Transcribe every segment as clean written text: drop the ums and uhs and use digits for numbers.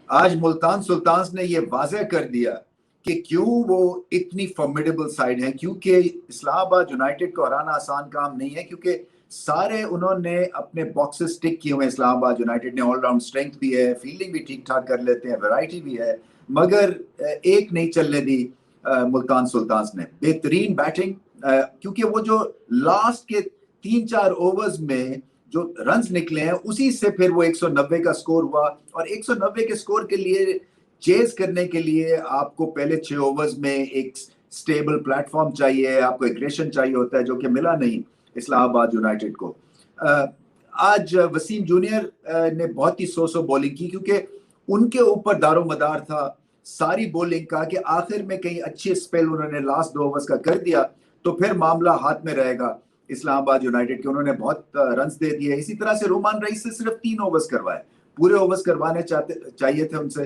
आज मुल्तान सुल्तान्स ने ये वाज़ह कर दिया कि क्यों वो इतनी फॉर्मिडेबल साइड है, क्योंकि इस्लामाबाद यूनाइटेड को हराना आसान काम नहीं है, क्योंकि सारे उन्होंने अपने बॉक्सेस टिक किए हुए हैं। इस्लामाबाद यूनाइटेड ने ऑलराउंड स्ट्रेंथ भी है, फील्डिंग भी ठीक ठाक कर लेते हैं, वैरायटी भी है, मगर एक नहीं चलने दी मुल्तान सुल्तान्स ने। बेहतरीन बैटिंग, क्योंकि वो जो लास्ट के 3-4 ओवर्स में जो रन्स निकले हैं उसी से फिर वो 190 का स्कोर हुआ। और 190 के स्कोर के लिए चेज करने के लिए आपको पहले 6 ओवर्स में एक स्टेबल प्लेटफॉर्म चाहिए, आपको एग्रेशन चाहिए होता है, जो कि मिला नहीं इस्लामाबाद यूनाइटेड को। आज वसीम जूनियर ने बहुत ही सो बॉलिंग की, क्योंकि उनके ऊपर दारो मदार था सारी बॉलिंग का कि आखिर में कहीं अच्छी स्पेल उन्होंने लास्ट 2 ओवर्स का कर दिया तो फिर मामला हाथ में रहेगा इस्लामाबाद यूनाइटेड के। उन्होंने बहुत रन्स दे दिए। इसी तरह से रोमान रईस से सिर्फ 3 ओवर्स करवाए, पूरे ओवर्स करवाने चाहिए थे उनसे।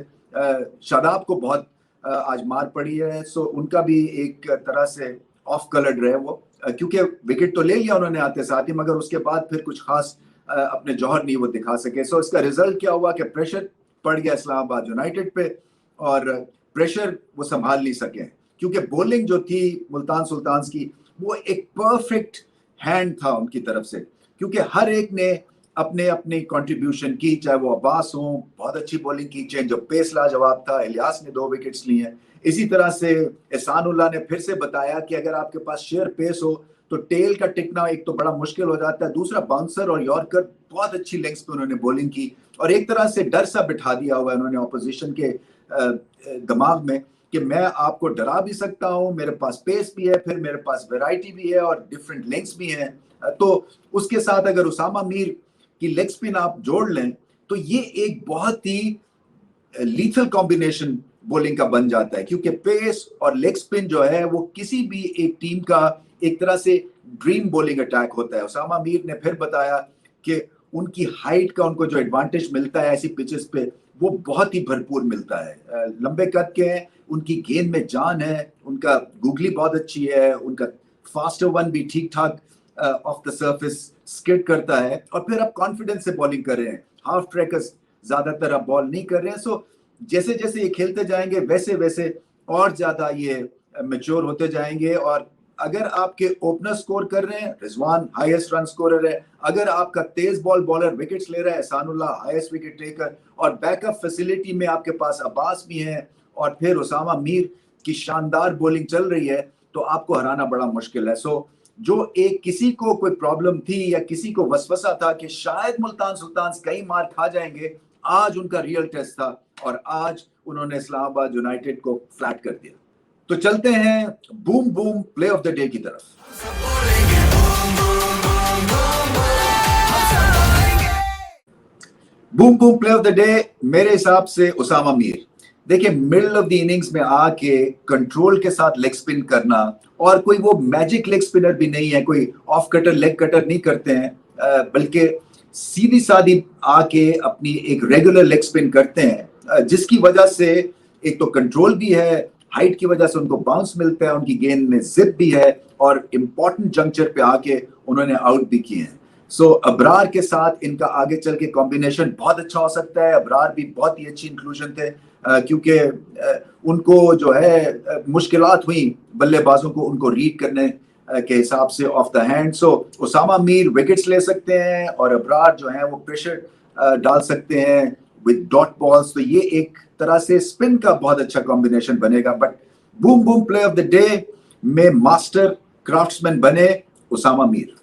शादाब को बहुत आज मार पड़ी है, सो उनका भी एक तरह से ऑफ कलर्ड रहे वो, क्योंकि विकेट तो ले लिया उन्होंने आते साथ ही, मगर उसके बाद फिर कुछ खास अपने जौहर नहीं वो दिखा सके। सो इसका रिजल्ट क्या हुआ कि प्रेशर पड़ गया इस्लामाबाद यूनाइटेड पे, और प्रेशर वो संभाल नहीं सके, क्योंकि बॉलिंग जो थी मुल्तान सुल्तान्स की वो एक परफेक्ट हैंड था उनकी तरफ से, क्योंकि हर एक ने अपने अपनी कंट्रीब्यूशन की, चाहे वो अब्बास हो बहुत अच्छी बॉलिंग की, चेंज ऑफ पेस लाजवाब था, इलियास ने 2 विकेट्स लिए हैं। इसी तरह से एहसानुल्लाह ने फिर से बताया कि अगर आपके पास शेयर पेस हो तो टेल का टिकना एक तो बड़ा मुश्किल हो जाता है, दूसरा बाउंसर और यॉर्कर बहुत अच्छी लेंथ्स पे उन्होंने बॉलिंग की, और एक तरह से डर सा बिठा दिया हुआ है उन्होंने ऑपोजिशन के दिमाग में कि मैं आपको डरा भी सकता हूँ, मेरे पास पेस भी है, फिर मेरे पास वैरायटी भी है और डिफरेंट लेंथ्स भी हैं। तो उसके साथ अगर उसामा मीर की लेग स्पिन आप जोड़ लें तो ये एक बहुत ही लीथल कॉम्बिनेशन बॉलिंग का बन जाता है, क्योंकि पेस और लेग स्पिन जो है वो किसी भी एक टीम का एक तरह से ड्रीम बॉलिंग अटैक होता है। उसामा मीर ने फिर बताया कि उनकी हाइट का उनको जो एडवांटेज मिलता है ऐसी पिचेस पे वो बहुत ही भरपूर मिलता है। लंबे कद के हैं, उनकी गेंद में जान है, उनका गूगली बहुत अच्छी है, उनका फास्टर वन भी ठीक ठाक ऑफ द सरफेस स्किड करता है, और फिर आप कॉन्फिडेंस से बॉलिंग कर रहे हैं, हाफ ट्रैकर्स ज्यादातर आप बॉल नहीं कर रहे हैं। सो जैसे जैसे ये खेलते जाएंगे वैसे वैसे और ज्यादा ये मैच्योर होते जाएंगे। और अगर आपके ओपनर स्कोर कर रहे हैं, रिजवान हाईएस्ट रन स्कोरर है, अगर आपका तेज बॉल बॉलर विकेट्स ले रहा है, एहसानुल्लाह हाईएस्ट विकेट टेकर, और बैकअप फैसिलिटी में आपके पास अब्बास भी हैं, और फिर उसामा मीर की शानदार बॉलिंग चल रही है, तो आपको हराना बड़ा मुश्किल है। सो जो एक किसी को कोई प्रॉब्लम थी या किसी को वसवसा था कि शायद मुल्तान सुल्तान्स कई मार खा जाएंगे, आज उनका रियल टेस्ट था और आज उन्होंने इस्लामाबाद यूनाइटेड को फ्लैट कर दिया। तो चलते हैं boom boom play of the day की तरफ। Boom boom play of the day मेरे हिसाब से उसामा मीर। देखिए, मिडल ऑफ द इनिंग्स में आके कंट्रोल के साथ लेग स्पिन करना, और कोई वो मैजिक लेग स्पिनर भी नहीं है, कोई ऑफ कटर लेग कटर नहीं करते हैं, बल्कि सीधी सादी आके अपनी एक रेगुलर लेग स्पिन करते हैं, जिसकी वजह से एक तो कंट्रोल भी है, हाइट की वजह से उनको बाउंस मिलता है, उनकी गेंद में जिप भी है, और इम्पोर्टेंट जंक्चर पे आके उन्होंने आउट भी किए हैं। सो अबरार के साथ इनका आगे चल के कॉम्बिनेशन बहुत अच्छा हो सकता है। अबरार भी बहुत ही अच्छी इंक्लूजन थे, क्योंकि उनको जो है मुश्किलात हुई बल्लेबाजों को उनको रीड करने के हिसाब से off the hand. So Usama Mir wickets ले सकते हैं और अबरार जो है वो प्रेशर डाल सकते हैं विद डॉट बॉल्स। तो ये एक तरह से स्पिन का बहुत अच्छा कॉम्बिनेशन बनेगा। But boom boom play of the day में मास्टर क्राफ्ट्समैन बने उसामा मीर।